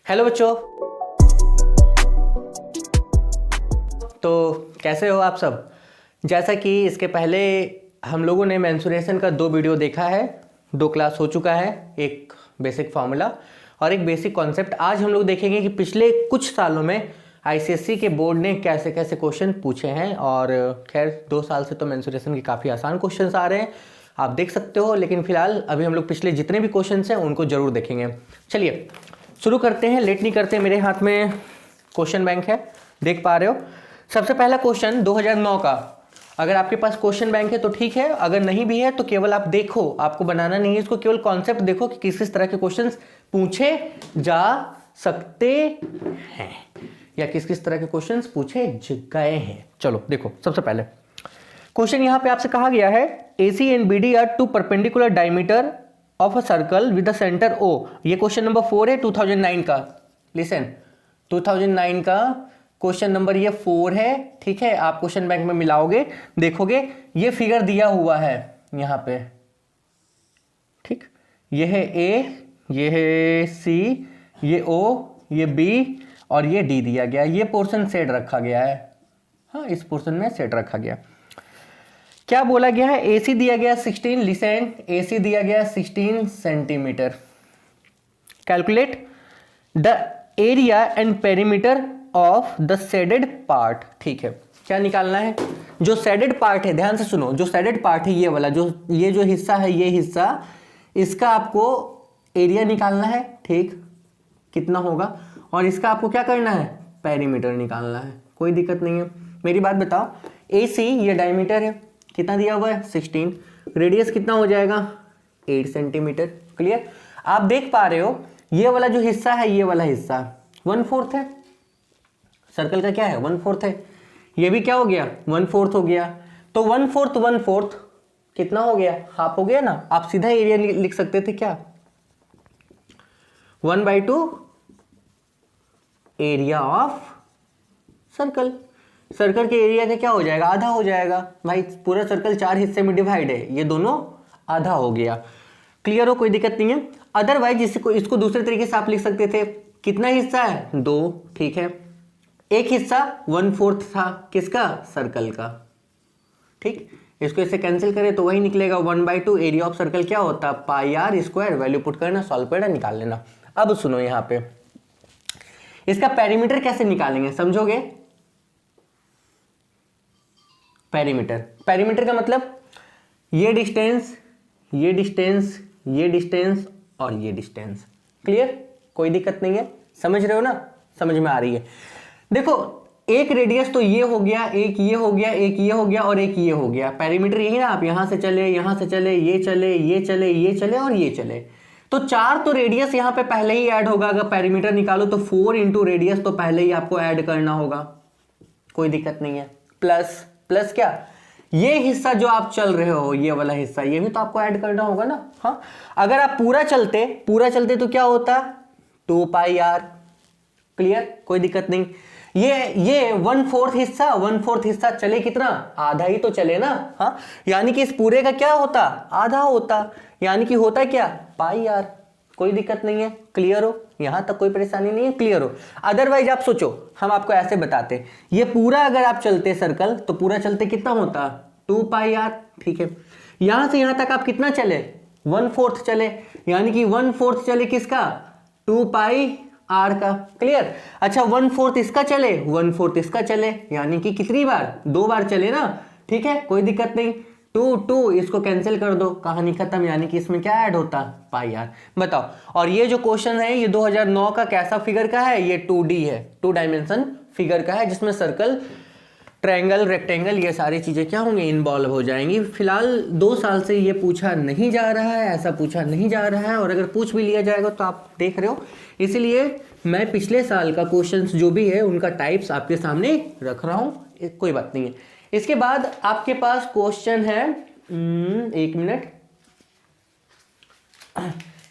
Hello बच्चों। तो कैसे हो आप सब। जैसा कि इसके पहले हम लोगों ने मेंसुरेशन का 2 वीडियो देखा है, 2 क्लास हो चुका है, एक बेसिक फार्मूला और एक बेसिक कॉन्सेप्ट। आज हम लोग देखेंगे कि पिछले कुछ सालों में आईसीएसई के बोर्ड ने कैसे कैसे क्वेश्चन पूछे हैं। और खैर 2 साल से तो मेंसुरेशन के काफ़ी आसान क्वेश्चन आ रहे हैं, आप देख सकते हो। लेकिन फिलहाल अभी हम लोग पिछले जितने भी क्वेश्चन हैं उनको जरूर देखेंगे। चलिए शुरू करते हैं, लेट नहीं करते। मेरे हाथ में क्वेश्चन बैंक है, देख पा रहे हो। सबसे पहला क्वेश्चन 2009 का। अगर आपके पास क्वेश्चन बैंक है तो ठीक है, अगर नहीं भी है तो केवल आप देखो, आपको बनाना नहीं है इसको, केवल कॉन्सेप्ट देखो कि किस किस तरह के क्वेश्चंस पूछे जा सकते हैं या किस किस तरह के क्वेश्चंस पूछे गए हैं। चलो देखो, सबसे पहले क्वेश्चन यहां पे आपसे कहा गया है AC and BD are 2 perpendicular diameter of a circle with the centre O। ये क्वेश्चन नंबर 4 है 2009 का। लिसन, 2009 का क्वेश्चन नंबर ये 4 है, ठीक है। आप क्वेश्चन बैंक में मिलाओगे, देखोगे ये फिगर दिया हुआ है यहां पे, ठीक। ये है A, ये है C, ये O, ये B और ये D दिया गया। ये पोर्शन सेट रखा गया है, हाँ इस पोर्शन में सेट रखा गया। क्या बोला गया है? AC दिया गया 16, लिसन, AC दिया गया 16 centimetre. Calculate the area and perimeter of the shaded part. ठीक है, क्या निकालना है? जो शेडेड पार्ट है, ध्यान से सुनो, जो शेडेड पार्ट है ये वाला, ये जो हिस्सा है, ये हिस्सा, इसका आपको एरिया निकालना है, ठीक। कितना होगा? और इसका आपको क्या करना है? पेरीमीटर निकालना है। कोई दिक्कत नहीं है। मेरी बात बताओ, AC ये डायमीटर है, कितना दिया हुआ है? 16। रेडियस कितना हो जाएगा? 8 सेंटीमीटर। क्लियर? आप देख पा रहे हो ये वाला जो हिस्सा है, ये वाला हिस्सा 1/4 है। सर्कल का क्या है? 1/4 है। ये भी क्या हो गया? 1/4 हो गया। तो 1/4 कितना हो गया? हाफ हो गया ना। आप सीधा एरिया लिख सकते थे क्या? 1/2 एरिया ऑफ सर्कल। सर्कल के एरिया का क्या हो जाएगा? आधा हो जाएगा। भाई पूरा सर्कल 4 हिस्से में डिवाइड है, ये दोनों आधा हो गया। क्लियर हो? कोई दिक्कत नहीं है। अदरवाइज इसको दूसरे तरीके से आप लिख सकते थे। कितना हिस्सा है? 2, ठीक है। एक हिस्सा 1/4 था, किसका? सर्कल का, ठीक। इसको इससे कैंसिल करें तो वही निकलेगा 1/2 एरिया ऑफ सर्कल। क्या होता है? πr²। वैल्यू पुट करना, सॉल्व करना, निकाल लेना। अब सुनो, यहां पे इसका पेरीमीटर कैसे निकालेंगे, समझोगे? पेरीमीटर का मतलब ये डिस्टेंस, ये डिस्टेंस, ये डिस्टेंस और ये डिस्टेंस। क्लियर? कोई दिक्कत नहीं है, समझ रहे हो ना? समझ में आ रही है। देखो, एक रेडियस तो ये हो गया, एक ये हो गया, एक ये हो गया और एक ये हो गया। पेरीमीटर यही ना, आप यहां से चले, यहां से चले, ये चले, ये चले, ये चले और ये चले, तो 4 तो रेडियस यहां पे पहले ही ऐड होगा। अगर पेरीमीटर निकालो तो 4 इंटू रेडियस तो पहले ही आपको ऐड करना होगा। कोई दिक्कत नहीं है। प्लस क्या, ये हिस्सा जो आप चल रहे हो, ये वाला हिस्सा, ये भी तो आपको ऐड करना होगा ना। हाँ, अगर आप पूरा चलते तो क्या होता? 2πr। क्लियर? कोई दिक्कत नहीं। ये 1/4 हिस्सा चले कितना? आधा ही तो चले ना। हाँ, यानी कि इस पूरे का क्या होता? आधा होता, यानी कि होता क्या? πr। कोई दिक्कत नहीं है। क्लियर हो? यहां तक कोई परेशानी नहीं है? क्लियर हो? अदरवाइज आप सोचो, हम आपको ऐसे बताते, ये पूरा अगर आप चलते सर्कल तो पूरा चलते कितना होता? 2πr, ठीक है। यहां से यहां तक आप कितना चले? 1/4 चले, यानी कि 1/4 चले किसका? 2πr का। क्लियर? अच्छा, 1/4 इसका चले, 1/4 इसका चले, यानी कि कितनी बार? 2 बार चले ना। ठीक है, कोई दिक्कत नहीं। 2 इसको कैंसिल कर दो, कहानी खत्म। यानी कि इसमें क्या ऐड होता? πr। बताओ। और ये जो क्वेश्चन है ये 2009 का कैसा फिगर का है? ये 2D है, 2 डायमेंशन फिगर का है, जिसमें सर्कल, ट्रायंगल, रेक्टेंगल, ये सारी चीजें क्या होंगी? इन्वॉल्व हो जाएंगी। फिलहाल 2 साल से ये पूछा नहीं जा रहा है, ऐसा पूछा नहीं जा रहा है, और अगर पूछ भी लिया जाएगा तो आप देख रहे हो। इसीलिए मैं पिछले साल का क्वेश्चंस जो भी है उनका टाइप्स आपके सामने रख रहा हूं, कोई बात नहीं है। इसके बाद आपके पास क्वेश्चन है, 1 मिनट।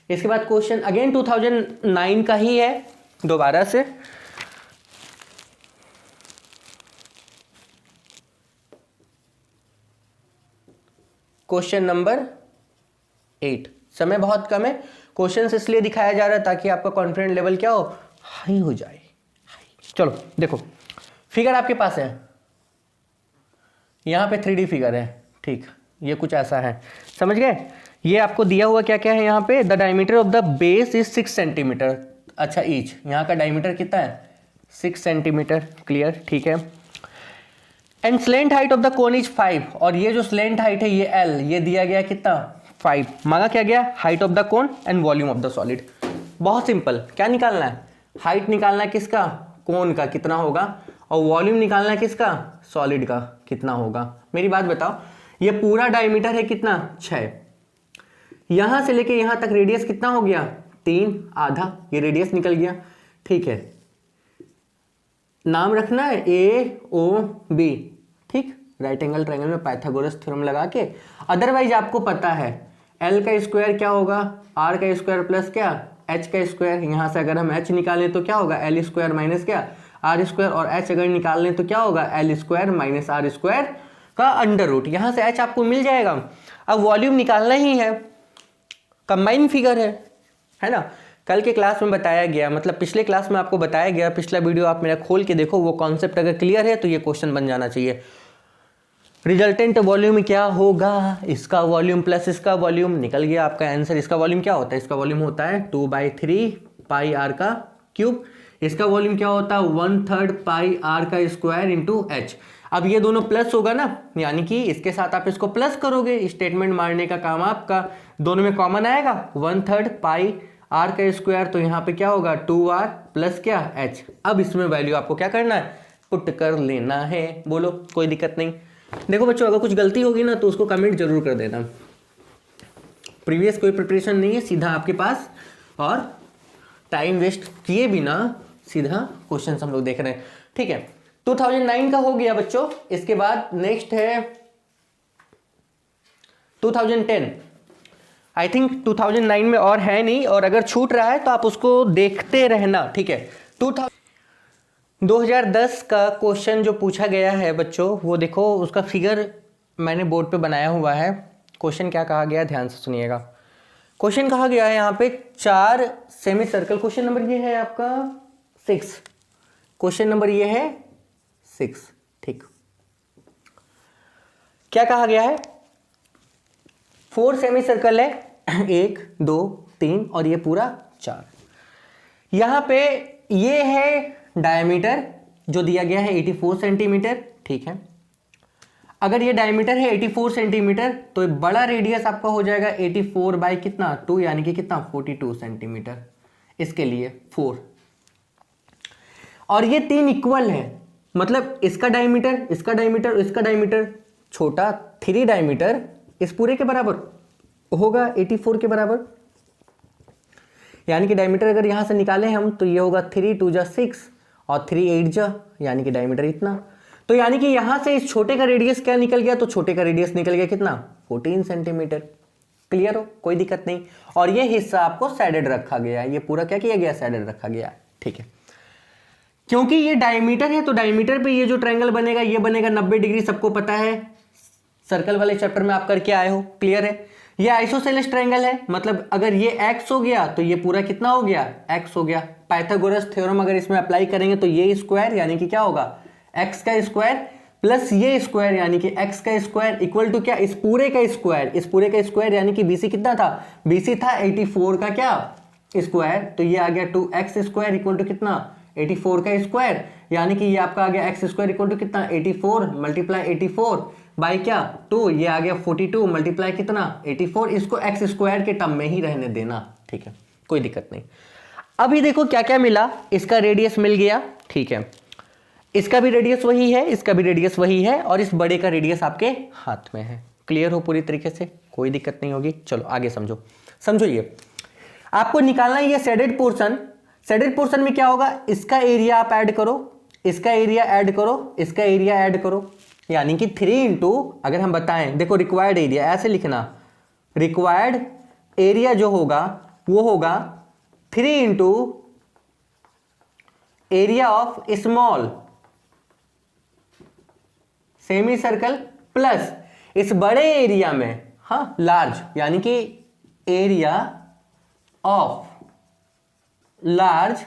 इसके बाद क्वेश्चन अगेन 2009 का ही है, दोबारा से। Question number 8। समय बहुत कम है, क्वेश्चन इसलिए दिखाया जा रहा है ताकि आपका कॉन्फिडेंस लेवल क्या हो? हाई हो जाए। चलो देखो, फिगर आपके पास है, यहाँ पे 3D फिगर है, ठीक, ये कुछ ऐसा है, समझ गए। ये आपको दिया हुआ क्या क्या है यहाँ पे, the diameter of the base is 6 centimetre, अच्छा ईच, यहाँ का डायमीटर कितना है 6 सेंटीमीटर, क्लियर, ठीक है। And slant height of the cone is 5, और ये जो स्लेंट हाइट है ये L, ये दिया गया कितना 5, मांगा क्या गया height of the cone and volume of the solid. बहुत सिंपल, क्या निकालना है, हाइट निकालना है किसका, कोन का कितना होगा, और वॉल्यूम निकालना है किसका, सॉलिड का कितना होगा। मेरी बात बताओ, ये पूरा डायमीटर है कितना 6, यहां से लेके यहां तक रेडियस कितना हो गया 3, आधा, ये रेडियस निकल गया, ठीक है। नाम रखना है AOB, ठीक, राइट एंगल ट्रायंगल में पाइथागोरस थ्योरम लगा के। अदरवाइज आपको पता है L का स्क्वायर क्या होगा, R का स्क्वायर प्लस क्या H का स्क्वायर, यहां से अगर हम H निकालें तो क्या होगा L स्क्वायर माइनस क्या R स्क्वायर, और H अगर निकाल लें तो क्या होगा L square minus R square का अंडर रूट, यहां से H आपको मिल जाएगा। अब वॉल्यूम निकालना ही है, कंबाइन फिगर है ना। कल के क्लास में बताया गया, मतलब पिछले क्लास में आपको बताया गया, पिछला वीडियो आप मेरा खोल के देखो, वो कॉन्सेप्ट अगर क्लियर है तो ये क्वेश्चन बन जाना चाहिए। रिजल्टेंट वॉल्यूम क्या होगा, इसका वॉल्यूम प्लस इसका वॉल्यूम, निकल गया आपका आंसर। इसका वॉल्यूम क्या होता है, इसका वॉल्यूम होता है 2/3 पाई आर का क्यूब, इसका वॉल्यूम क्या होता है 1/3 पाई आर का स्क्वायर इंटू एच। अब ये दोनों प्लस होगा ना, यानी कि इसके साथ आप इसको प्लस करोगे, स्टेटमेंट मारने का काम आपका, दोनों में कॉमन आएगा 1/3 पाई आर का स्क्वायर, तो यहाँ पे क्या होगा 2r प्लस क्या h। अब इसमें वैल्यू आपको क्या करना है, पुट कर लेना है, बोलो कोई दिक्कत नहीं। देखो बच्चों, अगर कुछ गलती होगी ना तो उसको कमेंट जरूर कर देना, प्रीवियस कोई प्रिपरेशन नहीं है, सीधा आपके पास, और टाइम वेस्ट किए बिना सीधा क्वेश्चन हम लोग देख रहे हैं, ठीक है। 2009 का हो गया बच्चों, इसके बाद नेक्स्ट है 2010। आई थिंक 2009 में और है नहीं, और अगर छूट रहा है तो आप उसको देखते रहना, ठीक है। 2010 का क्वेश्चन जो पूछा गया है बच्चों, वो देखो, उसका फिगर मैंने बोर्ड पे बनाया हुआ है। क्वेश्चन क्या कहा गया, ध्यान से सुनिएगा। क्वेश्चन कहा गया है यहाँ पे 4 सेमी सर्कल, क्वेश्चन नंबर ये है आपका 6, क्वेश्चन नंबर ये है 6, ठीक। क्या कहा गया है, 4 सेमी सर्कल है, 1 2 3 और ये पूरा 4। यहां पे ये है डायमीटर जो दिया गया है 84 सेंटीमीटर, ठीक है। अगर ये डायमीटर है 84 सेंटीमीटर तो बड़ा रेडियस आपका हो जाएगा 84 बाई कितना 2, यानी कि कितना 42 सेंटीमीटर, इसके लिए 4। और ये 3 इक्वल है, मतलब इसका डायमीटर, इसका डायमीटर, इसका डायमीटर छोटा, 3 डायमीटर इस पूरे के बराबर होगा 84 के बराबर, यानी कि डायमीटर अगर यहां से निकाले हम तो ये होगा 3 2 जा 6 और 3 8 जा, यानी कि डायमीटर इतना। तो यानी कि यहां से इस छोटे का रेडियस क्या निकल गया, तो छोटे का रेडियस निकल गया कितना 14 सेंटीमीटर। क्लियर हो, कोई दिक्कत नहीं। और ये हिस्सा आपको सैडेड रखा गया है, ये पूरा क्या किया गया, सैडेड रखा गया, ठीक है। क्योंकि ये डायमीटर है तो डायमीटर पे ये जो ट्रायंगल बनेगा ये बनेगा 90 डिग्री, सबको पता है, सर्कल वाले चैप्टर में आप करके आए हो, क्लियर है। ये आइसोसेलेस ट्रायंगल है, मतलब अगर ये x हो गया तो ये पूरा कितना हो गया, x हो गया। पाइथागोरस थ्योरम अगर इसमें अप्लाई करेंगे तो ये स्क्वायर यानी कि क्या होगा x का स्क्वायर प्लस ये स्क्वायर यानी कि x का स्क्वायर इक्वल टू क्या, इस पूरे का स्क्वायर, इस पूरे का स्क्वायर यानी कि BC कितना था, BC था 84 का क्या स्क्वायर, तो ये आ गया 2x स्क्वायर इक्वल टू कितना 84 का स्क्वायर, यानी कि ये आपका आ गया x स्क्वायर इक्वल टू कितना 84 मल्टीप्लाई 84 बाई क्या 2, ये आ गया 42 मल्टीप्लाई कितना 84, इसको x स्क्वायर के टर्म में ही रहने देना, ठीक है, कोई दिक्कत नहीं। अभी देखो क्या क्या मिला, इसका रेडियस मिल गया, ठीक है, इसका भी रेडियस वही है, इसका भी रेडियस वही है, और इस बड़े का रेडियस आपके हाथ में है। क्लियर हो पूरी तरीके से, कोई दिक्कत नहीं होगी। चलो आगे समझो, समझो ये आपको निकालना है, ये शेडेड पोर्शन, शेडेड पोर्शन में क्या होगा, इसका एरिया आप ऐड करो, इसका एरिया ऐड करो, इसका एरिया ऐड करो, यानी कि 3 इंटू, अगर हम बताएं, देखो रिक्वायर्ड एरिया ऐसे लिखना, रिक्वायर्ड एरिया जो होगा वो होगा 3 into area of small semi circle plus इस बड़े एरिया में हाँ लार्ज, यानी कि area of large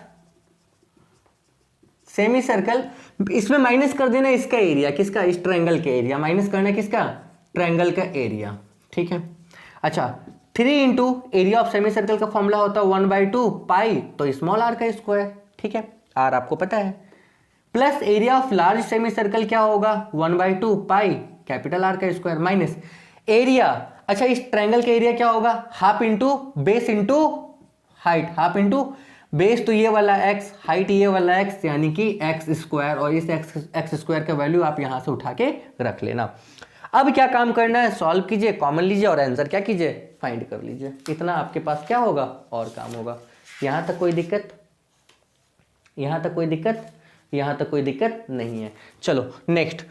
semi circle, इसमें माइनस कर देना इसका एरिया, किसका, इस ट्रायंगल के एरिया, माइनस करना किसका, ट्रायंगल का एरिया, ठीक है। अच्छा 3 into area of semi circle का फॉर्मूला होता है 1/2 पाई, तो स्मॉल आर का स्क्वायर, ठीक है, आर आपको पता है, plus area of large semi circle क्या होगा 1/2 पाई कैपिटल आर का स्क्वायर, माइनस एरिया, अच्छा इस ट्रायंगल का एरिया क्या होगा, half into base into height, half into base तो ये वाला x, हाइट ये वाला x, यानी कि x स्क्वायर, और इस x स्क्वायर का वैल्यू आप यहां से उठा के रख लेना। अब क्या काम करना है, सॉल्व कीजिए, कॉमन लीजिए और आंसर क्या कीजिए, फाइंड कर लीजिए, इतना आपके पास क्या होगा और काम होगा। यहां तक कोई दिक्कत, यहां तक कोई दिक्कत, यहां तक कोई दिक्कत नहीं है। चलो नेक्स्ट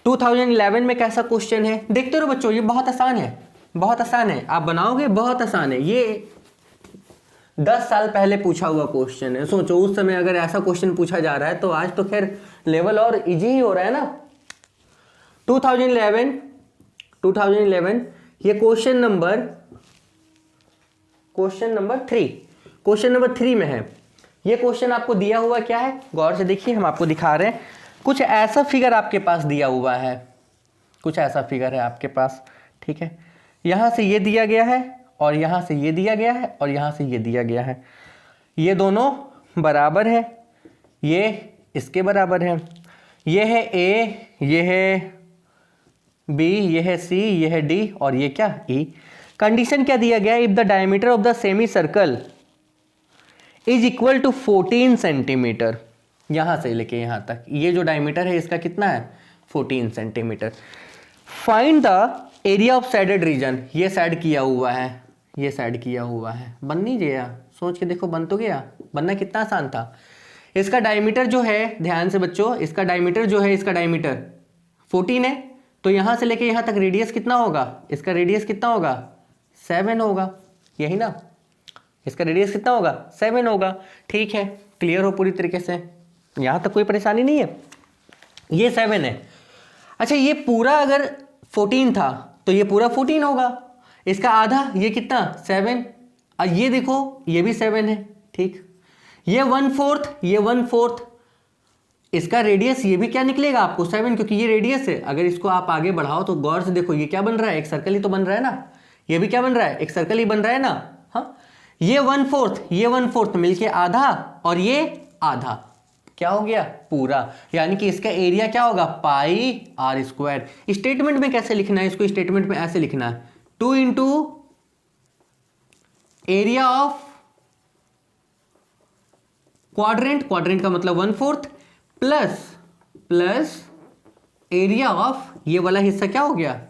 2011 में कैसा क्वेश्चन है देखते रहो बच्चों, ये बहुत आसान है, बहुत आसान है, आप बनाओगे बहुत आसान है, ये 10 साल पहले पूछा हुआ क्वेश्चन है। सोचो उस समय अगर ऐसा क्वेश्चन पूछा जा रहा है तो आज तो खैर लेवल और इजी ही हो रहा है ना। 2011 ये क्वेश्चन नंबर 3 में है। ये क्वेश्चन आपको दिया हुआ क्या है, गौर से देखिए, हम आपको दिखा रहे हैं, कुछ ऐसा फिगर आपके पास दिया हुआ है, कुछ ऐसा फिगर है आपके पास, ठीक है, यहां से ये दिया गया है और यहां से ये दिया गया है और यहां से ये दिया गया है, ये दोनों बराबर है, ये इसके बराबर है, ये है A, ये है B, ये है C, ये है D और ये क्या E। कंडीशन क्या दिया गया है, if the diameter of the semi circle is equal to 14 centimetre, यहां से लेके यहां तक ये जो डायमीटर है इसका कितना है 14 centimetre. Find the area of shaded region, ये साइड किया हुआ है, ये साइड किया हुआ है, बन नहीं गया, सोच के देखो बन तो गया, बनना कितना आसान था। इसका डायमीटर जो है, ध्यान से बच्चों, इसका डायमीटर जो है, इसका डायमीटर 14 है, तो यहां से लेके यहां तक रेडियस कितना होगा, इसका रेडियस कितना होगा 7 होगा, यही ना, इसका रेडियस कितना होगा 7 होगा, ठीक है, क्लियर हो पूरी तरीके से, यहां तक कोई परेशानी नहीं है, ये 7 है। अच्छा ये पूरा अगर 14 था तो ये पूरा 14 होगा, इसका आधा ये कितना 7, और ये देखो ये भी 7 है, ठीक, ये 1/4, ये 1/4, इसका रेडियस ये भी क्या निकलेगा आपको 7, क्योंकि ये रेडियस है। अगर इसको आप आगे बढ़ाओ तो गौर से देखो ये क्या बन रहा है, एक सर्कल ही तो बन रहा है ना, ये भी क्या बन रहा है, एक सर्कल ही बन रहा है ना, हाँ, ये 1/4, ये 1/4 मिलके आधा और ये आधा क्या हो गया पूरा, यानी कि इसका एरिया क्या होगा पाई आर स्क्वायर। स्टेटमेंट में कैसे लिखना है इसको, स्टेटमेंट में ऐसे लिखना है 2 into area of quadrant, quadrant का मतलब 1/4 प्लस एरिया ऑफ ये वाला हिस्सा क्या हो गया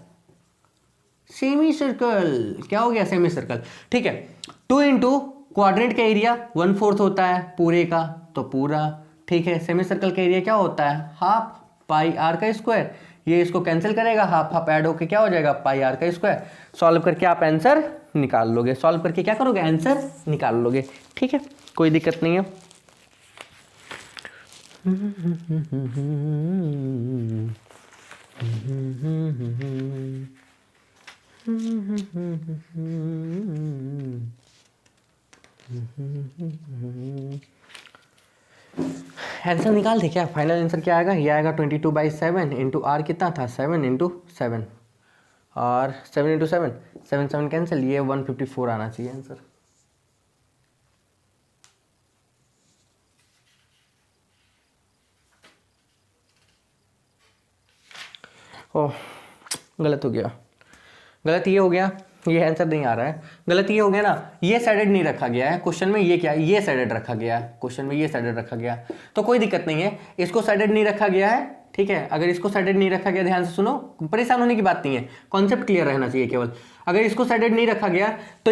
सेमी सर्कल, क्या हो गया सेमी सर्कल, ठीक है। 2 इंटू क्वाड्रेंट का एरिया 1/4 होता है पूरे का, तो पूरा, ठीक है, सेमी सर्कल का एरिया क्या होता है हाफ पाई आर का स्क्वायर, ये इसको कैंसिल करेगा, हाफ हाफ ऐड होके क्या हो जाएगा पाई आर का स्क्वायर। सॉल्व करके आप आंसर निकाल लोगे, सॉल्व करके क्या करोगे आंसर निकाल लोगे, ठीक है, कोई दिक्कत नहीं है। आंसर निकाल दे क्या, फाइनल आंसर क्या आएगा, ये आएगा 22/7 इंटू आर कितना था 7 इंटू 7 और 7 इंटू 7 7 7 कैंसिल, ये 154 आना चाहिए आंसर। ओह गलत हो गया, गलत ये हो गया, ये आंसर नहीं आ रहा है, गलत ये हो गया ना, ये साइडेड नहीं रखा गया है क्वेश्चन में, ये क्या है ये साइडेड रखा गया है क्वेश्चन में, ये साइडेड रखा गया, तो कोई दिक्कत नहीं है, इसको साइडेड नहीं रखा गया है, ठीक है। अगर इसको साइडेड नहीं रखा गया, ध्यान से सुनो, परेशान होने की बात नहीं है, कॉन्सेप्ट क्लियर रहना चाहिए केवल। अगर इसको साइडेड नहीं रखा गया तो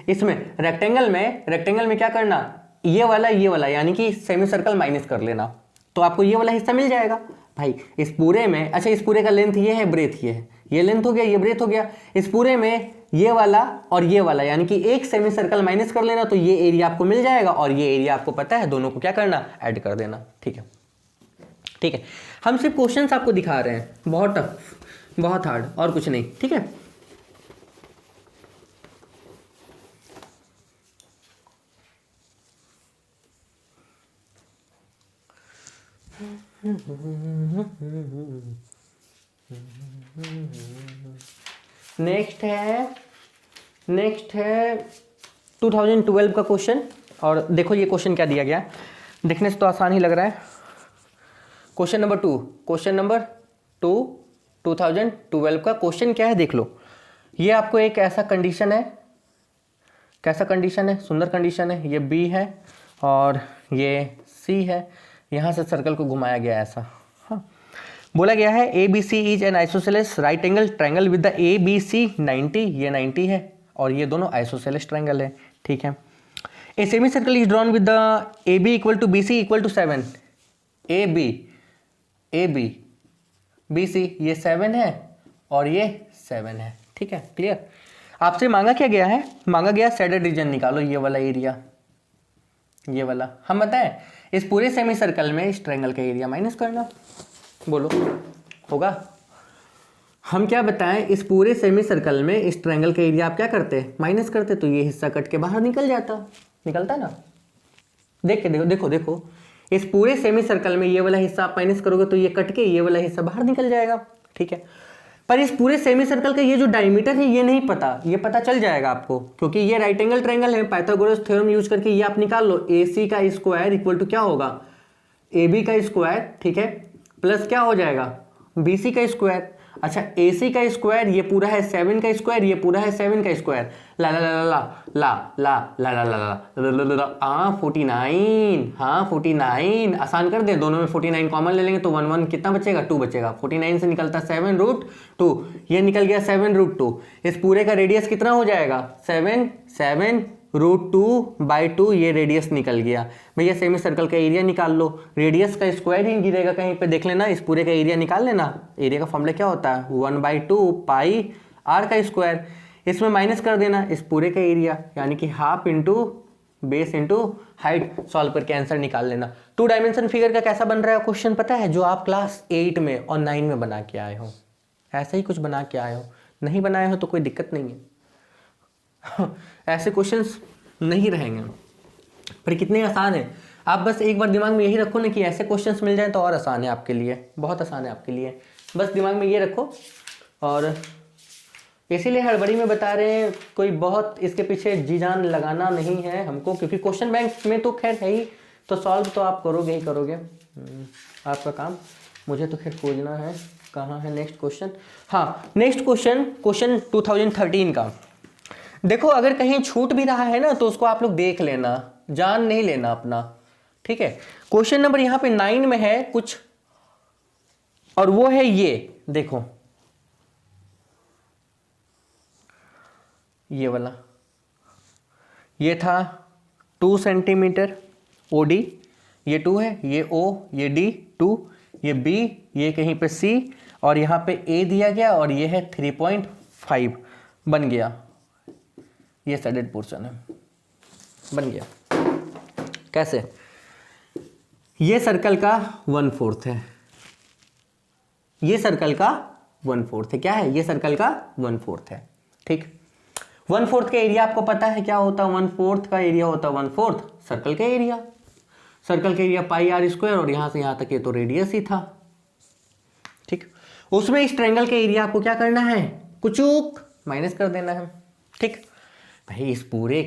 इसमें रेक्टेंगल में क्या करना, ये वाला यानी कि सेमी सर्कल माइनस कर लेना, तो आपको ये वाला हिस्सा मिल जाएगा भाई इस पूरे में। अच्छा इस पूरे का लेंथ ये है, ब्रेथ ये है, ये लेंथ हो गया, ये ब्रेथ हो गया, इस पूरे में ये वाला और ये वाला यानी कि एक सेमी सर्कल माइनस कर लेना, तो ये एरिया आपको मिल जाएगा, और ये एरिया आपको पता है, दोनों को क्या करना ऐड कर देना, ठीक है, ठीक है। हम सिर्फ क्वेश्चंस आपको दिखा रहे हैं, बहुत टफ बहुत हार्ड और कुछ नहीं, ठीक है। नेक्स्ट है 2012 का क्वेश्चन। और देखो ये क्वेश्चन क्या दिया गया है, देखने से तो आसान ही लग रहा है। क्वेश्चन नंबर 2 2012 का क्वेश्चन क्या है देख लो। ये आपको एक ऐसा कंडीशन है, कैसा कंडीशन है, सुंदर कंडीशन है। ये बी है और ये सी है, यहाँ से सर्कल को घुमाया गया है ऐसा। हाँ, बोला गया है A B C is an isosceles right angle triangle with the A B C 90, ये 90 है और ये दोनों आइसोसेलेस ट्रायंगल है। ठीक है, a semi circle is drawn with the A B equal to B C equal to 7। A B B C ये 7 है और ये 7 है। ठीक है, क्लियर। आपसे मांगा क्या गया है, मांगा गया शेडेड रीजन निकालो, ये वाला एरिया, ये वाला। हम बताएं इस पूरे सेमी सर्कल में इस ट्रायंगल का एरिया माइनस करना, बोलो होगा। हम क्या बताएं, इस पूरे सेमी सर्कल में इस ट्रायंगल का एरिया आप क्या करते, माइनस करते, तो ये हिस्सा कट के बाहर निकल जाता, निकलता ना। देख के देखो देखो देखो, इस पूरे सेमी सर्कल में ये वाला हिस्सा आप माइनस करोगे तो ये कट के ये वाला हिस्सा बाहर निकल जाएगा। ठीक है, पर इस पूरे सेमी सर्कल का ये जो डायमीटर है ये नहीं पता, ये पता चल जाएगा आपको क्योंकि ये राइट एंगल ट्रायंगल है। पाइथागोरस थ्योरम यूज करके ये आप निकाल लो, ए सी का स्क्वायर इक्वल टू क्या होगा, ए बी का स्क्वायर, ठीक है, प्लस क्या हो जाएगा, बी सी का स्क्वायर। अच्छा, ए सी का स्क्वायर ये पूरा है 7 का स्क्वायर, ये पूरा है 7 का स्क्वायर। ला ला ला ला ला ला ला ला ला ला हाँ 49, हाँ 49। आसान कर दे, दोनों में 49 कॉमन ले लेंगे तो 1 1 कितना बचेगा, 2 बचेगा। 49 से निकलता 7√2, ये निकल गया 7√2। इस पूरे का रेडियस कितना हो जाएगा, 7√2/2, ये रेडियस निकल गया। भैया सेमी सर्कल का एरिया निकाल लो, रेडियस का स्क्वायर ही गिरेगा कहीं पे, देख लेना। इस पूरे का एरिया निकाल लेना, एरिया का फॉर्मूला क्या होता है, 1/2 पाई आर का स्क्वायर। इसमें माइनस कर देना इस पूरे का एरिया, यानी कि half into base into height, solve करके आंसर निकाल लेना। 2 डायमेंशन फिगर का कैसा बन रहा है क्वेश्चन पता है, जो आप क्लास 8 में और 9 में बना के आए हो, ऐसे ही कुछ बना के आए हो। नहीं बनाए हो तो कोई दिक्कत नहीं है ऐसे क्वेश्चंस नहीं रहेंगे, पर कितने आसान है। आप बस एक बार दिमाग में यही रखो ना कि ऐसे क्वेश्चंस मिल जाएं तो और आसान है आपके लिए, बहुत आसान है आपके लिए। बस दिमाग में ये रखो, और इसीलिए हड़बड़ी में बता रहे हैं, कोई बहुत इसके पीछे जी जान लगाना नहीं है हमको, क्योंकि क्वेश्चन बैंक में तो खैर है ही, तो सॉल्व तो आप करोगे ही करोगे, आपका काम। मुझे तो खैर खोजना है कहाँ है नेक्स्ट क्वेश्चन। हाँ, नेक्स्ट क्वेश्चन 2013 का। देखो अगर कहीं छूट भी रहा है ना तो उसको आप लोग देख लेना, जान नहीं लेना अपना, ठीक है। क्वेश्चन नंबर यहाँ पे 9 में है कुछ, और वो है ये देखो, ये वाला, ये था 2 सेंटीमीटर ओडी, ये 2 है, ये ओ, ये डी 2, ये बी, ये कहीं पे सी, और यहाँ पे ए दिया गया, और ये है 3.5 बन गया, ये शेडेड पोर्शन है, बन गया। कैसे, ये सर्कल का 1/4 है, ये सर्कल का 1/4 है, क्या है, ये सर्कल का 1/4 है, ठीक। 1/4 का एरिया आपको पता है क्या होता है, 1/4 का एरिया होता है 1/4 सर्कल का एरिया। सर्कल का एरिया पाई आर स्क्वायर, और यहां से यहां तक ये तो रेडियस ही था, ठीक। उसमें इस ट्रायंगल का एरिया आपको क्या करना है, कुचूक माइनस कर देना है, ठीक। भाई इस पूरे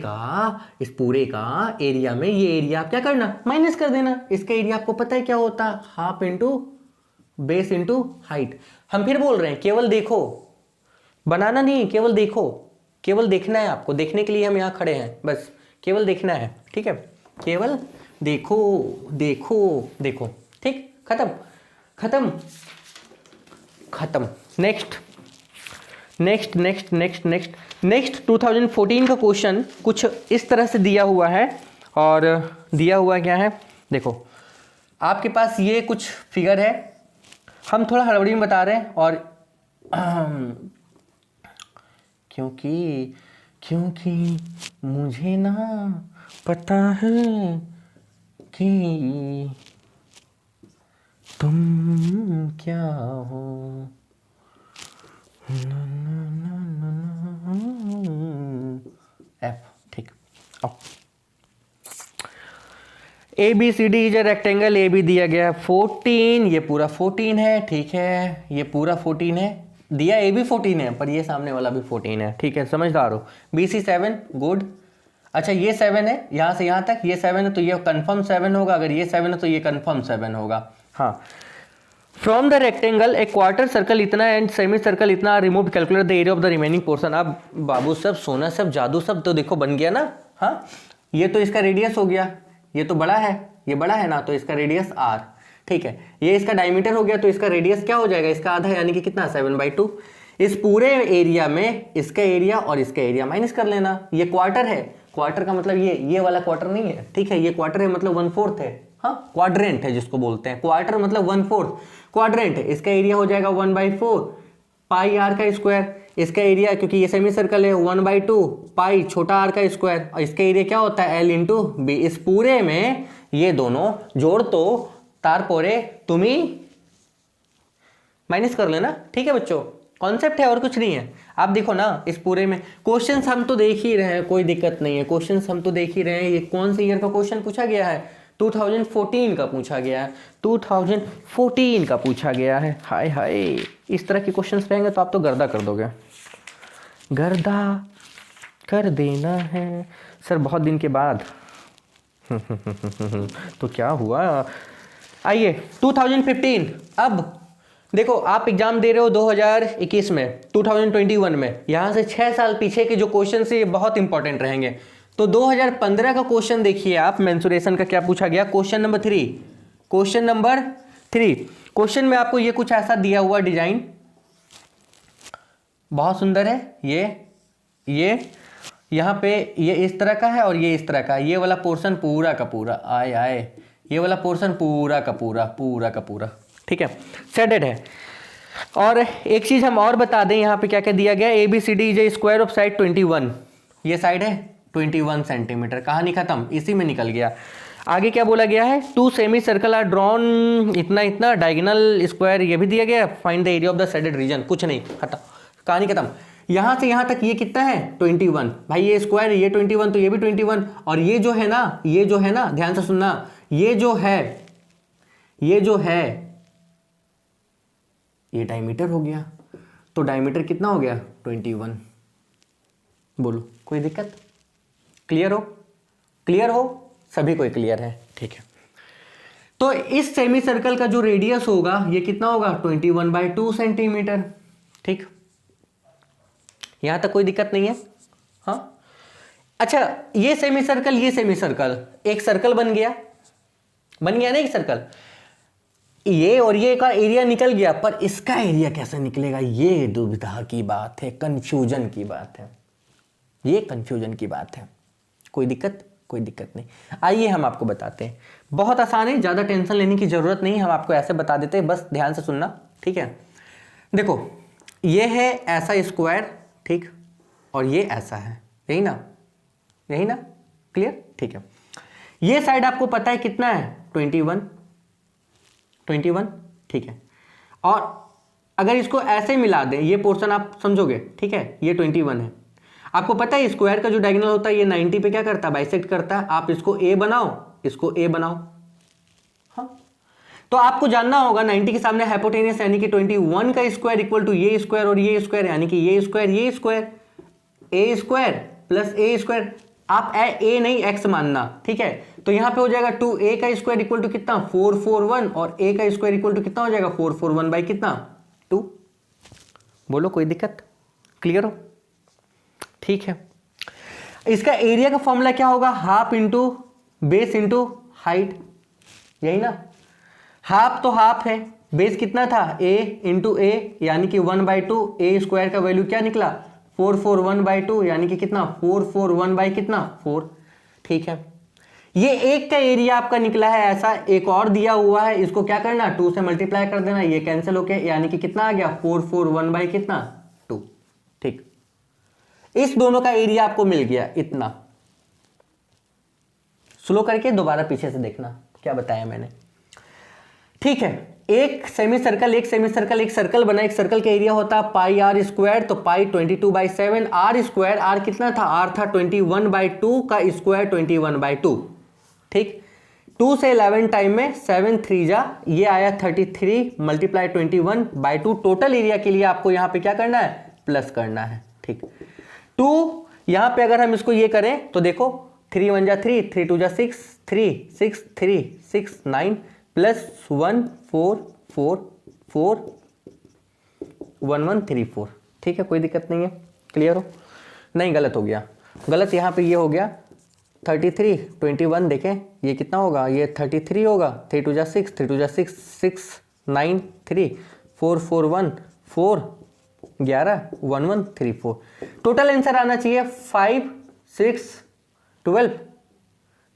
का एरिया में ये एरिया आप क्या करना, माइनस कर देना। इसका एरिया आपको पता है क्या होता है, half into base into height. हम फिर बोल रहे हैं केवल देखो, बनाना नहीं, केवल देखो, केवल देखना है आपको, देखने के लिए हम यहाँ खड़े हैं, बस केवल देखना है, ठीक है। केवल देखो देखो देखो, ठीक, खत्म खत्म खत्म। नेक्स्ट 2014 का क्वेश्चन कुछ इस तरह से दिया हुआ है, और दिया हुआ क्या है देखो, आपके पास ये कुछ फिगर है, हम थोड़ा हड़बड़ी में बता रहे हैं, और क्योंकि मुझे ना पता है कि तुम क्या हो, एफ, ठीक। A B C D is a rectangle, A B दिया गया 14, ये पूरा 14 है, ठीक है, ये पूरा 14 है, दिया ए भी 14 है पर ये सामने वाला भी 14 है, ठीक है, समझदार हो। B C 7, good. अच्छा ये 7 है, यहाँ से यहाँ तक ये 7 है तो ये कंफर्म 7 होगा, अगर ये 7 है तो ये कंफर्म 7 होगा। हाँ, from the rectangle A quarter circle इतना एंड सेमी सर्कल इतना, remove calculate the area of the remaining portion. अब बाबू सब सोना सब जादू सब तो देखो बन गया ना। हाँ, ये तो इसका रेडियस हो गया, ये तो बड़ा है, ये बड़ा है ना, तो इसका रेडियस r, ठीक है। ये इसका डायमीटर हो गया तो इसका रेडियस क्या हो जाएगा, इसका आधा, यानी कि कितना 7/2। इस पूरे एरिया में इसका एरिया और इसका एरिया माइनस कर लेना। ये क्वार्टर है, क्वार्टर का मतलब ये वाला क्वार्टर नहीं है, ठीक है, ये क्वार्टर है मतलब 1/4 है। हाँ, क्वाड्रेंट है जिसको बोलते हैं, क्वार्टर मतलब 1/4, क्वाड्रेंट है। इसका एरिया हो जाएगा 1/4 पाई r का स्क्वायर। इसका एरिया क्योंकि ये सेमी सर्कल है 1/2 पाई छोटा r का स्क्वायर, और इसका एरिया क्या होता है L इंटू बी। इस पूरे में ये दोनों जोड़ तो तारपोरे तुम ही माइनस कर लेना, ठीक है बच्चों, कॉन्सेप्ट है और कुछ नहीं है। आप देखो ना इस पूरे में क्वेश्चंस हम तो देख ही रहे हैं, कोई दिक्कत नहीं है, क्वेश्चंस हम तो देख ही रहे हैं। ये कौन से ईयर का क्वेश्चन पूछा गया है, 2014 का पूछा गया है, 2014 का पूछा गया है। हाय हाय, इस तरह के क्वेश्चंस रहेंगे तो आप तो गर्दा कर दोगे, गर्दा कर देना है सर बहुत दिन के बाद। तो क्या हुआ, आइए 2015। अब देखो आप एग्जाम दे रहे हो 2021 में, 2021 में, यहाँ से 6 साल पीछे के जो क्वेश्चन है ये बहुत इंपॉर्टेंट रहेंगे। तो 2015 का क्वेश्चन देखिए आप, मेंसुरेशन का क्या पूछा गया, question number 3, question number 3। Question में आपको ये कुछ ऐसा दिया हुआ डिजाइन, बहुत सुंदर है। ये यहाँ पे ये इस तरह का है और ये इस तरह का, ये वाला पोर्शन पूरा का पूरा, आए आए, ये वाला पोर्शन पूरा का पूरा, ठीक है, शेडेड है। और एक चीज हम और बता दें, यहाँ पे क्या क्या दिया गया, A B C D is a square of side 21, ये साइड है 21 सेंटीमीटर, कहानी खत्म, इसी में निकल गया। आगे क्या बोला गया है, 2 सेमी सर्कल आर ड्रॉन, इतना डायगोनल स्क्वायर, ये भी दिया गया, find the area of the shaded region, कुछ नहीं, खत्म, कहानी खत्म। यहां से यहां तक ये कितना है 21, भाई ये स्क्वायर है, ये 21 तो ये भी 21, और ये जो है ना, ध्यान से सुनना, ये जो है ये डायमीटर हो गया, तो डायमीटर कितना हो गया 21। बोलो कोई दिक्कत, क्लियर हो, सभी कोई क्लियर है, ठीक है। तो इस सेमी सर्कल का जो रेडियस होगा ये कितना होगा 21/2 सेंटीमीटर, ठीक, यहां तक कोई दिक्कत नहीं है। हाँ, अच्छा ये सेमी सर्कल एक सर्कल बन गया ना, एक सर्कल, ये और ये का एरिया निकल गया, पर इसका एरिया कैसे निकलेगा, ये दुविधा की बात है, कंफ्यूजन की बात है, ये कंफ्यूजन की बात है। कोई दिक्कत नहीं, आइए हम आपको बताते हैं, बहुत आसान है, ज़्यादा टेंशन लेने की ज़रूरत नहीं, हम आपको ऐसे बता देते हैं, बस ध्यान से सुनना, ठीक है। देखो ये है ऐसा स्क्वायर, ठीक, और ये ऐसा है, यही ना, क्लियर, ठीक है। ये साइड आपको पता है कितना है 21, ठीक है, और अगर इसको ऐसे मिला दें, ये पोर्शन आप समझोगे, ठीक है, ये 21 है, आपको पता है स्क्वायर का जो डायगोनल होता है ये 90 पे क्या करता है, बाइसेक्ट करता है। आप इसको ए बनाओ, इसको ए बनाओ, हाँ, तो आपको जानना होगा 90 के सामने हाइपोटेनियस, यानी कि 21 का स्क्वायर इक्वल टू ये स्क्वायर और ये स्क्वायर, यानी कि ये स्क्वायर ए स्क्वायर प्लस ए स्क्वायर, आप ए नहीं एक्स मानना, ठीक है। तो यहां पे हो जाएगा 2a का स्क्वायर इक्वल टू कितना 441, और a का स्क्वायर इक्वल टू कितना हो जाएगा 441 बाई कितना 2। बोलो कोई दिक्कत, क्लियर हो, ठीक है। इसका एरिया का फॉर्मूला क्या होगा, half into base into height, यही ना, हाफ तो हाफ है, बेस कितना था a इंटू ए, यानी कि 1/2, ए स्क्वायर का वैल्यू क्या निकला 441/2, यानी कि कितना 441 बाई कितना 4, ठीक है। ये एक का एरिया आपका निकला है ऐसा, एक और दिया हुआ है, इसको क्या करना 2 से मल्टीप्लाई कर देना, ये कैंसिल होके यानी कि कितना आ गया 441 बाई कितना 2, ठीक। इस दोनों का एरिया आपको मिल गया इतना। स्लो करके दोबारा पीछे से देखना क्या बताया मैंने, ठीक है। एक सेमी सर्कल एक सर्कल बना, एक सर्कल का एरिया होता है पाई आर स्क्वायर, तो पाई 22/7, आर स्क्वायर, आर कितना था, आर था 21/2 का स्क्वायर 21/2, ठीक। 2 से 11 टाइम में 7 3 जा, ये आया 33 मल्टीप्लाई 21/2। टोटल एरिया के लिए आपको यहाँ पे क्या करना है, प्लस करना है, ठीक। 2 यहाँ पे अगर हम इसको ये करें तो देखो 3 1 जा 3, 3 2 जा 6, 3 6 3 6 9 प्लस 1 4 4 4 1 1 3 4, ठीक है, कोई दिक्कत नहीं है, क्लियर हो? नहीं, गलत हो गया, गलत यहाँ पे ये हो गया 33 21, देखें ये कितना होगा, ये 33 होगा, 3 2 जा 6, 3 2 जा 6 6 9 3 4 4 1 4 11 1 1 3 4। टोटल आंसर आना चाहिए 5 6 12,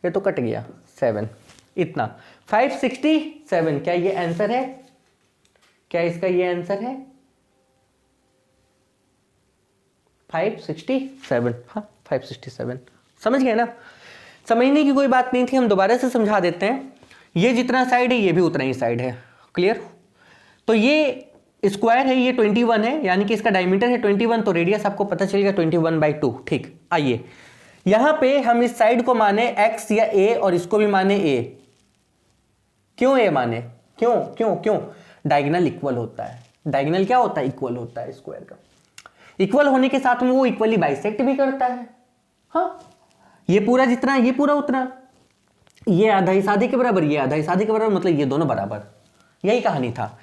ये तो कट गया 7, इतना 567। क्या ये आंसर है? क्या इसका ये आंसर है? 567, हाँ 567। समझ गए ना? समझने की कोई बात नहीं थी, हम दोबारा से समझा देते हैं। ये जितना साइड है ये भी उतना ही साइड है, क्लियर? तो ये स्क्वायर है, ये 21 है, यानी कि इसका डायमीटर है 21, तो रेडियस आपको पता चलेगा 21/2, ठीक। आइए यहां पे हम इस साइड को माने x या a और इसको भी माने a। क्यों a माने? क्यों क्यों क्यों? डायगोनल इक्वल होता है। डायगोनल क्या होता है? इक्वल होता है स्क्वायर का। इक्वल होने के साथ में वो इक्वली बाइसेक्ट भी करता है। हाँ, ये पूरा जितना, ये पूरा उतना, ये आधा इस आधे के बराबर, ये आधा इस आधे के बराबर, मतलब ये दोनों बराबर। यही कहानी था।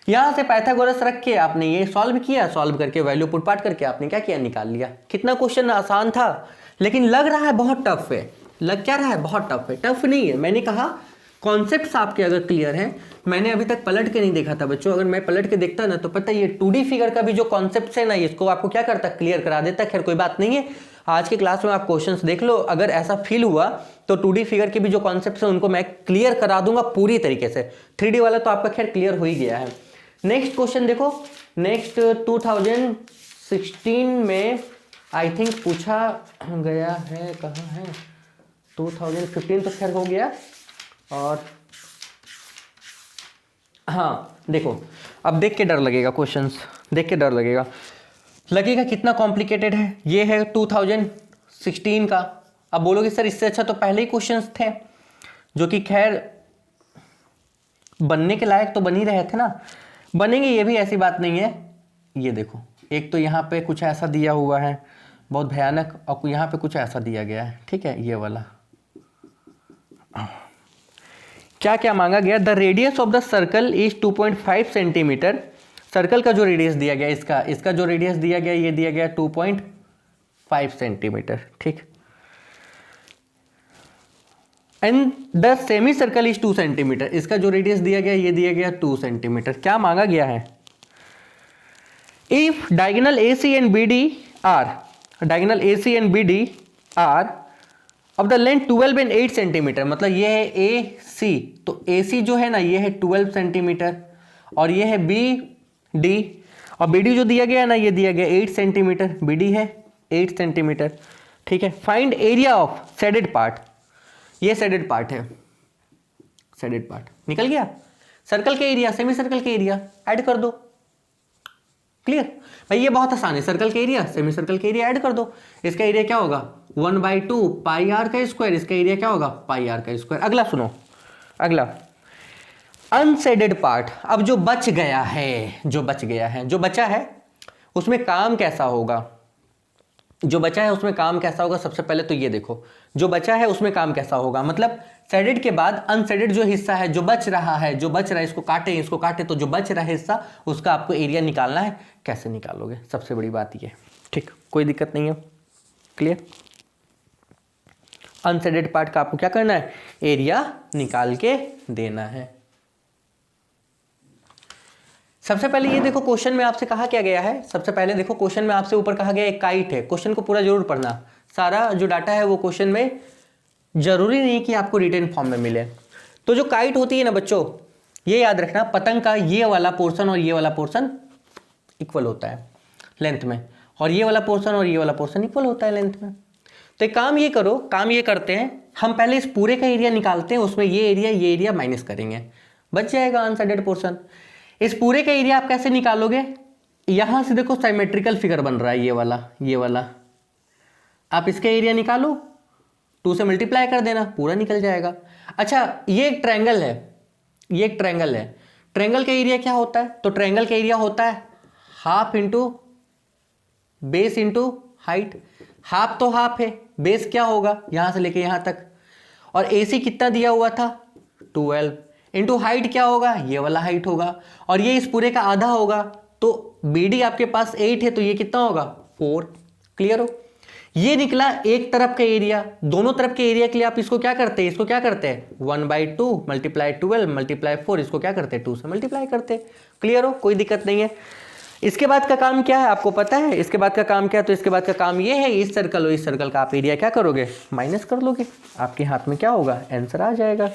यहां से पाइथागोरस रख के आपने ये सॉल्व किया, सॉल्व करके वैल्यू पुट पाट करके आपने क्या किया, निकाल लिया। कितना क्वेश्चन आसान था, लेकिन लग रहा है बहुत टफ है। लग क्या रहा है? बहुत टफ है। टफ नहीं है, मैंने कहा कॉन्सेप्ट्स आपके अगर क्लियर हैं। मैंने अभी तक पलट के नहीं देखा था बच्चों, अगर मैं पलट के देखता ना तो पता है ये 2D फिगर का भी जो कॉन्सेप्ट है ना, इसको आपको क्या करता, क्लियर करा देता। खैर कोई बात नहीं है, आज के क्लास में आप क्वेश्चंस देख लो। अगर ऐसा फील हुआ तो 2D फिगर के भी जो कॉन्सेप्ट्स हैं उनको मैं क्लियर करा दूंगा पूरी तरीके से। 3D वाला तो आपका खैर क्लियर हो ही गया है। नेक्स्ट क्वेश्चन देखो, नेक्स्ट 2016 में आई थिंक पूछा गया है, कहाँ है, 2015 तो खैर हो गया। और हाँ देखो, अब देख के डर लगेगा, क्वेश्चंस देख के डर लगेगा कितना कॉम्प्लिकेटेड है। ये है 2016 का। अब बोलोगे सर इससे अच्छा तो पहले ही क्वेश्चंस थे, जो कि खैर बनने के लायक तो बन ही रहे थे ना। बनेंगे, ये भी ऐसी बात नहीं है। ये देखो, एक तो यहाँ पे कुछ ऐसा दिया हुआ है बहुत भयानक, और यहाँ पे कुछ ऐसा दिया गया है, ठीक है, ये वाला। क्या क्या मांगा गया? The radius of the circle is 2.5 centimetre. Circle का जो रेडियस दिया गया, इसका जो रेडियस दिया गया, ये दिया गया 2.5 सेंटीमीटर, ठीक। And the semi circle is 2 centimetre. इसका जो रेडियस दिया गया, ये दिया गया 2 सेंटीमीटर। क्या मांगा गया है? If diagonal AC and BD are of the length 12 and 8 centimetre, मतलब ये है AC, तो AC जो है ना ये है 12 सेंटीमीटर, और ये है BD, और BD जो दिया गया है ना ये दिया गया 8 सेंटीमीटर, BD है 8 सेंटीमीटर, ठीक है। Find area of shaded part. ये शेडेड पार्ट है, शेडेड पार्ट निकल गया। सर्कल के एरिया, सेमी सर्कल के एरिया ऐड कर दो, क्लियर भाई, ये बहुत आसान है। सर्कल के एरिया, सेमी सर्कल के एरिया ऐड कर दो। इसका एरिया क्या होगा? 1/2 पाई आर का स्क्वायर। इसका एरिया क्या होगा? पाई आर का स्क्वायर। अगला सुनो, अगला अनशेडेड पार्ट। अब जो बच गया है, जो बचा है उसमें काम कैसा होगा? सबसे पहले तो ये देखो, जो बचा है उसमें काम कैसा होगा, मतलब शेडेड के बाद अनशेडेड जो हिस्सा है, जो बच रहा है, इसको काटे, तो जो बच रहा है हिस्सा, उसका आपको एरिया निकालना है। कैसे निकालोगे? सबसे बड़ी बात ये, ठीक, कोई दिक्कत नहीं है, क्लियर। अनशेडेड पार्ट का आपको क्या करना है? एरिया निकाल के देना है। सबसे पहले ये देखो, क्वेश्चन में आपसे कहा क्या गया है? सबसे पहले देखो, क्वेश्चन में आपसे ऊपर कहा गया एक काइट है। क्वेश्चन को पूरा जरूर पढ़ना, सारा जो डाटा है वो क्वेश्चन में जरूरी नहीं कि आपको रिटन फॉर्म में मिले। तो जो काइट होती है ना बच्चों, ये याद रखना, पतंग का ये वाला पोर्शन और ये वाला पोर्शन इक्वल होता है लेंथ में, और ये वाला पोर्शन और ये वाला पोर्शन इक्वल होता है लेंथ में। तो एक काम ये करो, काम ये करते हैं, हम पहले इस पूरे का एरिया निकालते हैं, उसमें ये एरिया माइनस करेंगे, बच जाएगा अनशेडेड पोर्शन। इस पूरे का एरिया आप कैसे निकालोगे? यहां से देखो सिमेट्रिकल फिगर बन रहा है, ये वाला, आप इसका एरिया निकालो 2 से मल्टीप्लाई कर देना, पूरा निकल जाएगा। अच्छा, ये एक ट्रायंगल है, ये एक ट्रायंगल है। ट्रायंगल का एरिया क्या होता है? तो ट्रायंगल का एरिया होता है half into base into height. Half तो हाफ है, बेस क्या होगा यहां से लेके यहां तक, और AC कितना दिया हुआ था 12 इंटू हाइट क्या होगा, ये वाला हाइट होगा, और ये इस पूरे का आधा होगा। तो BD आपके पास 8 है, तो ये कितना होगा 4। क्लियर हो? ये निकला एक तरफ का एरिया। दोनों तरफ के एरिया के लिए आप इसको क्या करते हैं, इसको क्या करते हैं 1/2 मल्टीप्लाई 12 मल्टीप्लाई 4, इसको क्या करते हैं 2 से मल्टीप्लाई करते हैं। क्लियर हो? कोई दिक्कत नहीं है। इसके बाद का काम क्या है आपको पता है? इसके बाद का काम क्या है? तो इसके बाद का काम ये है, इस सर्कल और इस सर्कल का आप एरिया क्या करोगे, माइनस कर लोगे। आपके हाथ में क्या होगा, आंसर आ जाएगा।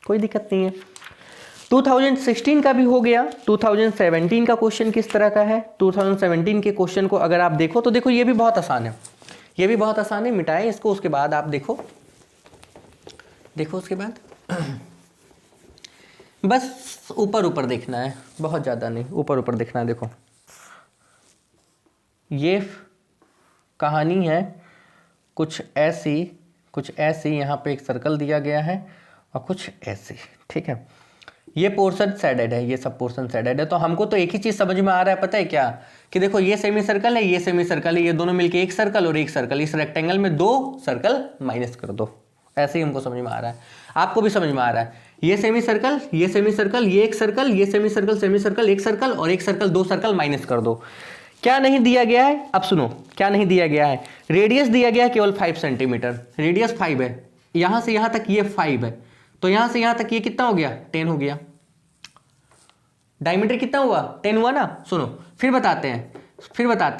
कोई दिक्कत नहीं है। 2016 का भी हो गया। 2017 का क्वेश्चन किस तरह का है? 2017 के क्वेश्चन को अगर आप देखो तो देखो ये भी बहुत आसान है, ये भी बहुत आसान है। मिटाएं इसको, उसके बाद आप देखो उसके बाद बस ऊपर ऊपर देखना है, बहुत ज़्यादा नहीं, ऊपर ऊपर देखना है। देखो ये कहानी है कुछ ऐसी यहाँ पे एक सर्कल दिया गया है और कुछ ऐसे, ठीक है। ये पोर्शन सैडेड है, ये सब पोर्शन सैडेड है। तो हमको तो एक ही चीज़ समझ में आ रहा है, पता है क्या, कि देखो ये सेमी सर्कल है, ये सेमी सर्कल है, ये दोनों मिलके एक सर्कल और एक सर्कल, इस रेक्टेंगल में 2 सर्कल माइनस कर दो। ऐसे ही हमको समझ में आ रहा है, आपको भी समझ में आ रहा है। ये सेमी सर्कल, ये सेमी सर्कल, ये एक सर्कल, ये सेमी सर्कल एक सर्कल और एक सर्कल, 2 सर्कल माइनस कर दो। क्या नहीं दिया गया है, अब सुनो क्या नहीं दिया गया है। रेडियस दिया गया है केवल 5 सेंटीमीटर, रेडियस 5 है, यहां से यहां तक ये 5 है, तो यहां से यहां तक ये कितना हो गया 10 हो गया। डायमीटर कितना हुआ 10 हुआ ना। सुनो फिर बताते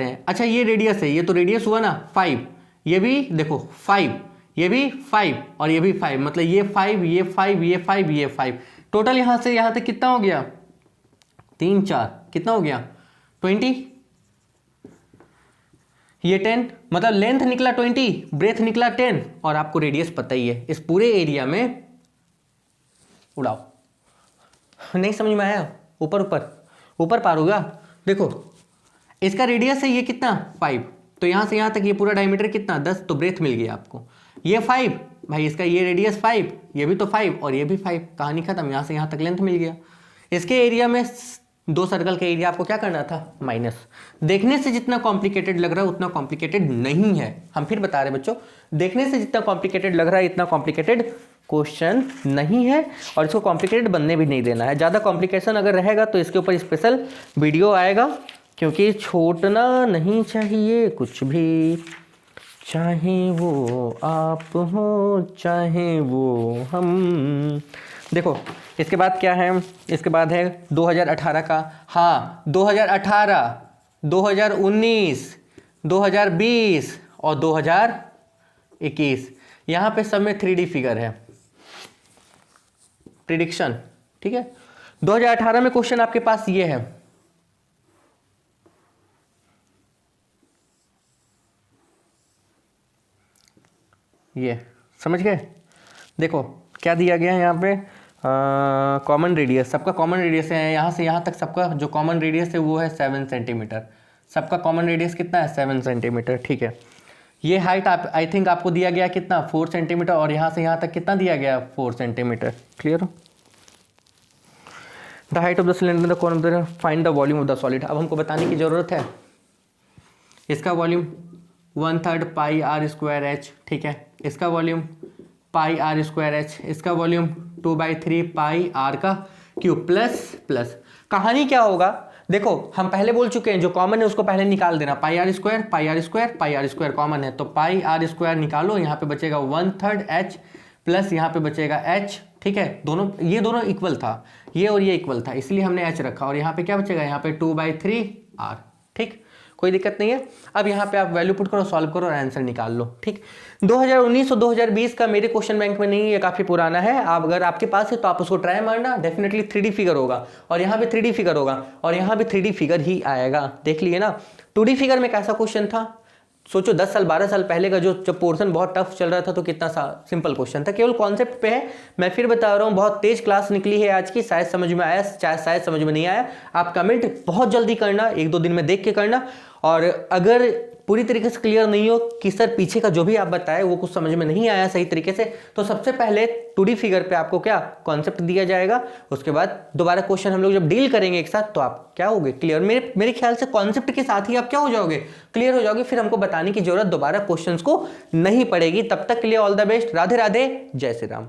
हैं, अच्छा ये रेडियस है, ये तो रेडियस हुआ ना 5, ये भी देखो 5, ये भी 5 और ये भी 5, मतलब ये 5 ये 5 ये 5 ये 5, टोटल यहां से यहां तक कितना हो गया 3 4, कितना हो गया 20, ये 10, मतलब लेंथ निकला 20, ब्रेथ निकला 10 और आपको रेडियस पता ही है। इस पूरे एरिया में उड़ाओ, नहीं समझ में आया, ऊपर पार होगा। देखो इसका रेडियस है ये कितना 5, तो यहां से यहां तक ये पूरा डायमीटर कितना 10, तो ब्रेथ मिल गया आपको। ये 5 भाई, इसका ये रेडियस 5, ये भी तो 5 और ये भी 5, कहानी खत्म, यहां से यहां तक लेंथ मिल गया। इसके एरिया में 2 सर्कल का एरिया आपको क्या करना था माइनस। देखने से जितना कॉम्प्लिकेटेड लग रहा है उतना कॉम्प्लिकेटेड नहीं है, हम फिर बता रहे बच्चों, देखने से जितना कॉम्प्लिकेटेड लग रहा है इतना कॉम्प्लिकेटेड क्वेश्चन नहीं है, और इसको कॉम्प्लिकेटेड बनने भी नहीं देना है। ज़्यादा कॉम्प्लिकेशन अगर रहेगा तो इसके ऊपर स्पेशल वीडियो आएगा, क्योंकि छोड़ना नहीं चाहिए कुछ भी, चाहे वो आप हो चाहे वो हम। देखो इसके बाद क्या है, इसके बाद है 2018 का, हाँ 2018, 2019, 2020 और 2021, यहाँ पे सब में 3D फिगर है, प्रिडिक्शन, ठीक है। 2018 में क्वेश्चन आपके पास ये है, ये समझ गए। देखो क्या दिया गया है यहाँ पे, कॉमन रेडियस, सबका कॉमन रेडियस है यहाँ से यहाँ तक, सबका जो कॉमन रेडियस है वो है 7 सेंटीमीटर, सबका कॉमन रेडियस कितना है 7 सेंटीमीटर, ठीक है। ये हाइट आप आई थिंक आपको दिया गया कितना 4 सेंटीमीटर, और यहाँ से यहाँ तक कितना दिया गया 4 सेंटीमीटर, क्लियर हो। The height of the cylinder the corner find the volume of the solid. अब हमको बताने की ज़रूरत है, इसका volume 1/3 pi R square H, ठीक है। इसका volume pi R square H, इसका वॉल्यूम 2/3 पाई आर का क्यूब प्लस कहानी क्या होगा, देखो हम पहले बोल चुके हैं जो कॉमन है उसको पहले निकाल देना, पाई आर स्क्वायर कॉमन है, तो पाई आर स्क्वायर निकालो, यहाँ पे बचेगा 1/3 एच प्लस यहाँ पे बचेगा एच, ठीक है। दोनों ये दोनों इक्वल था, ये और ये इक्वल था, इसलिए हमने एच रखा, और यहाँ पे क्या बचेगा, यहाँ पे 2/3 आर, ठीक, कोई दिक्कत नहीं है। अब यहाँ पे आप वैल्यू पुट करो, सॉल्व करो और आंसर निकाल लो, ठीक। 2019 और 2020 का मेरे क्वेश्चन बैंक में नहीं है, ये काफ़ी पुराना है, आप अगर आपके पास है तो आप उसको ट्राई मारना, डेफिनेटली 3D फिगर होगा, और यहाँ पे 3D फिगर होगा, और यहाँ पे 3D फिगर ही आएगा, देख लिए ना। 2D फिगर में कैसा क्वेश्चन था, सोचो 10 साल 12 साल पहले का जो पोर्शन बहुत टफ चल रहा था, तो कितना सिंपल क्वेश्चन था, केवल कॉन्सेप्ट पे है। मैं फिर बता रहा हूँ, बहुत तेज क्लास निकली है आज की, शायद समझ में आया, शायद समझ में नहीं आया, आप कमेंट बहुत जल्दी करना, 1-2 दिन में देख के करना, और अगर पूरी तरीके से क्लियर नहीं हो कि सर पीछे का जो भी आप बताए वो कुछ समझ में नहीं आया सही तरीके से, तो सबसे पहले 2D फिगर पे आपको क्या कॉन्सेप्ट दिया जाएगा, उसके बाद दोबारा क्वेश्चन हम लोग जब डील करेंगे एक साथ तो आप क्या होगे क्लियर। मेरे ख्याल से कॉन्सेप्ट के साथ ही आप क्या हो जाओगे, क्लियर हो जाओगे। फिर हमको बताने की जरूरत दोबारा क्वेश्चंस को नहीं पड़ेगी। तब तक के लिए all the best, Radhe Radhe, जय श्री राम।